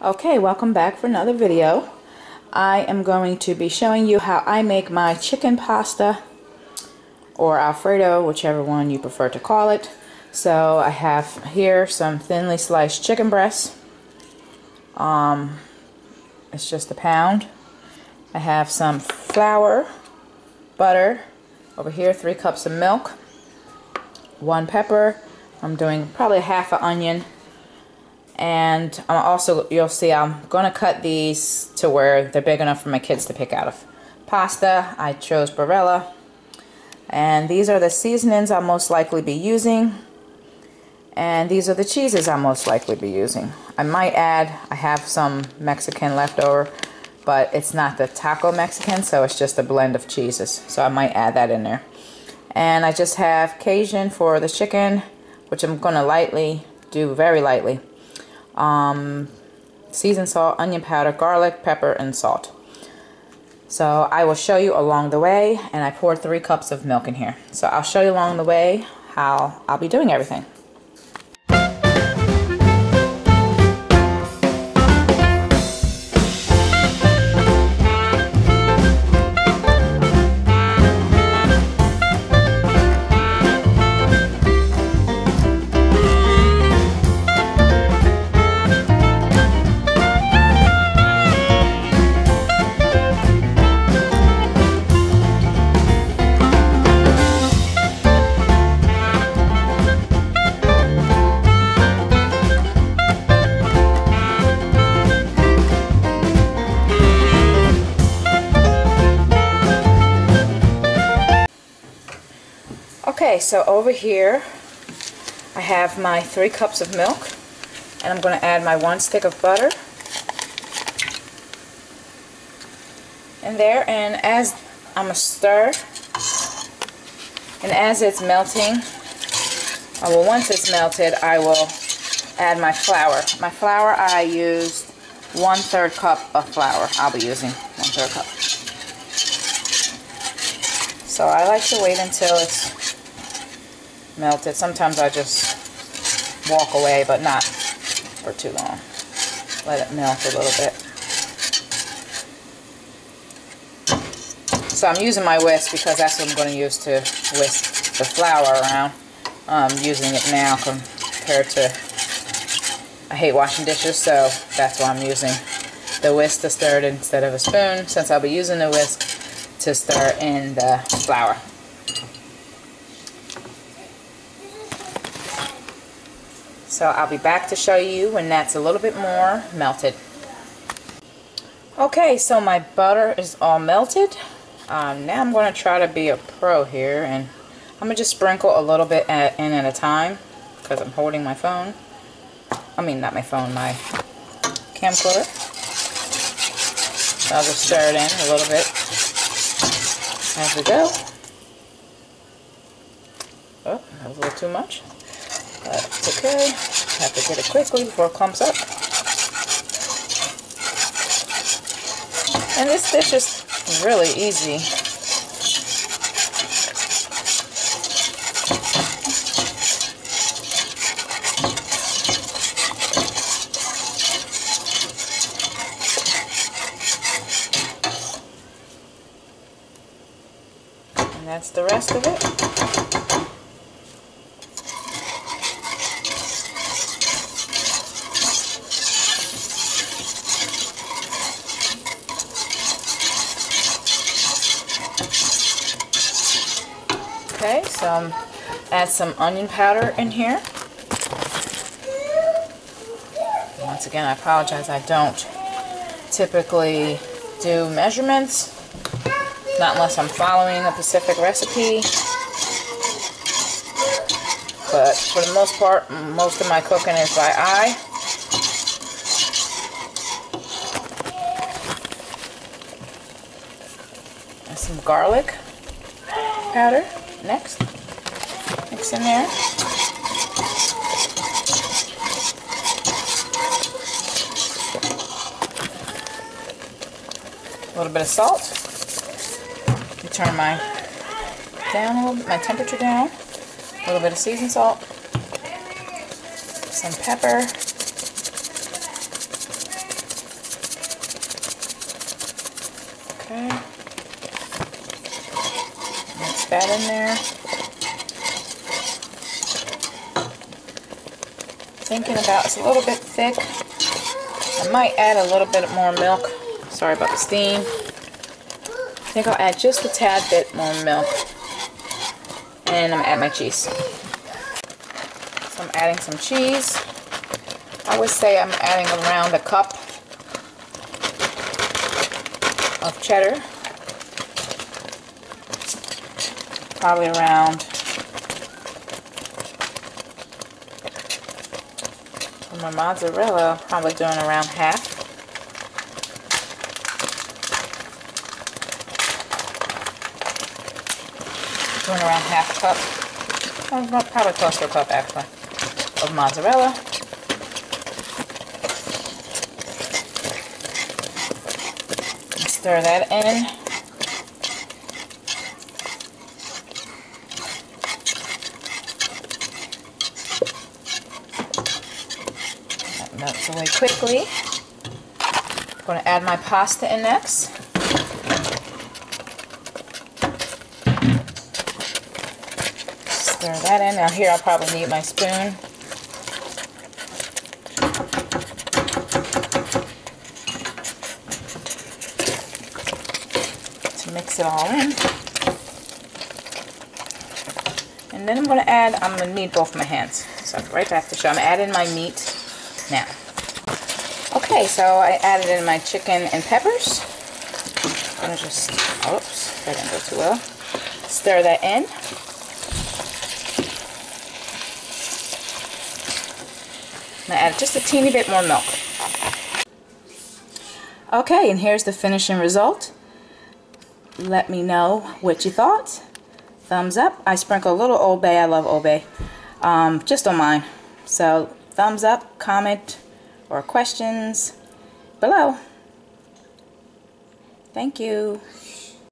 Okay, welcome back for another video. I am going to be showing you how I make my chicken pasta, or Alfredo, whichever one you prefer to call it. So I have here some thinly sliced chicken breasts. It's just a pound. I have some flour, butter, over here 3 cups of milk, 1 pepper. I'm doing probably half an onion. And I'm also, you'll see, I'm going to cut these to where they're big enough for my kids to pick out of. Pasta, I chose Barilla. And these are the seasonings I'll most likely be using. And these are the cheeses I'll most likely be using. I might add, I have some Mexican left over, but it's not the taco Mexican, so it's just a blend of cheeses. So I might add that in there. And I just have Cajun for the chicken, which I'm going to lightly do, very lightly. Seasoned salt, onion powder, garlic, pepper, and salt. So I will show you along the way, and I poured 3 cups of milk in here. So I'll show you along the way how I'll be doing everything. Okay, so over here I have my 3 cups of milk, and I'm going to add my 1 stick of butter in there, and as I'm going to stir, and as it's melting, well, once it's melted, I will add my flour. My flour, I used 1/3 cup of flour. I'll be using 1/3 cup. So I like to wait until it's melted. Sometimes I just walk away, but not for too long. Let it melt a little bit. So I'm using my whisk because that's what I'm going to use to whisk the flour around. I'm using it now compared to, I hate washing dishes, so that's why I'm using the whisk to stir it instead of a spoon, since I'll be using the whisk to stir in the flour. So I'll be back to show you when that's a little bit more melted. Okay, so my butter is all melted. Now I'm going to try to be a pro here, and I'm going to just sprinkle a little bit in at a time because I'm holding my phone. I mean, not my phone, my camcorder. So I'll just stir it in a little bit as we go. Oh, that was a little too much. But it's okay. I have to get it quickly before it clumps up. And this dish is really easy. And that's the rest of it. Okay, so add some onion powder in here. Once again, I apologize, I don't typically do measurements, not unless I'm following a specific recipe. But for the most part, most of my cooking is by eye. And some garlic powder. Next, mix in there. A little bit of salt. Turn my temperature down. A little bit of seasoned salt. Some pepper. that in there. Thinking about it's a little bit thick. I might add a little bit more milk. Sorry about the steam. I think I'll add just a tad bit more milk. And I'm gonna add my cheese. So I'm adding some cheese. I would say I'm adding around a cup of cheddar. Probably around, for my mozzarella, probably doing around half. Doing around half a cup. Probably close to a cup actually, of mozzarella. Stir that in. That melts away quickly. I'm going to add my pasta in next. Stir that in. Now here I'll probably need my spoon. Mix it all in. And then I'm going to need both my hands. So right back to show. I'm adding my meat now. Okay, so I added in my chicken and peppers. I'm going to just, oops, that didn't go too well. Stir that in. I'm going to add just a teeny bit more milk. Okay, and here's the finishing result. Let me know what you thought. Thumbs up. I sprinkle a little Old Bay. I love Old Bay. Just on mine. So thumbs up, comment, or questions below. Thank you.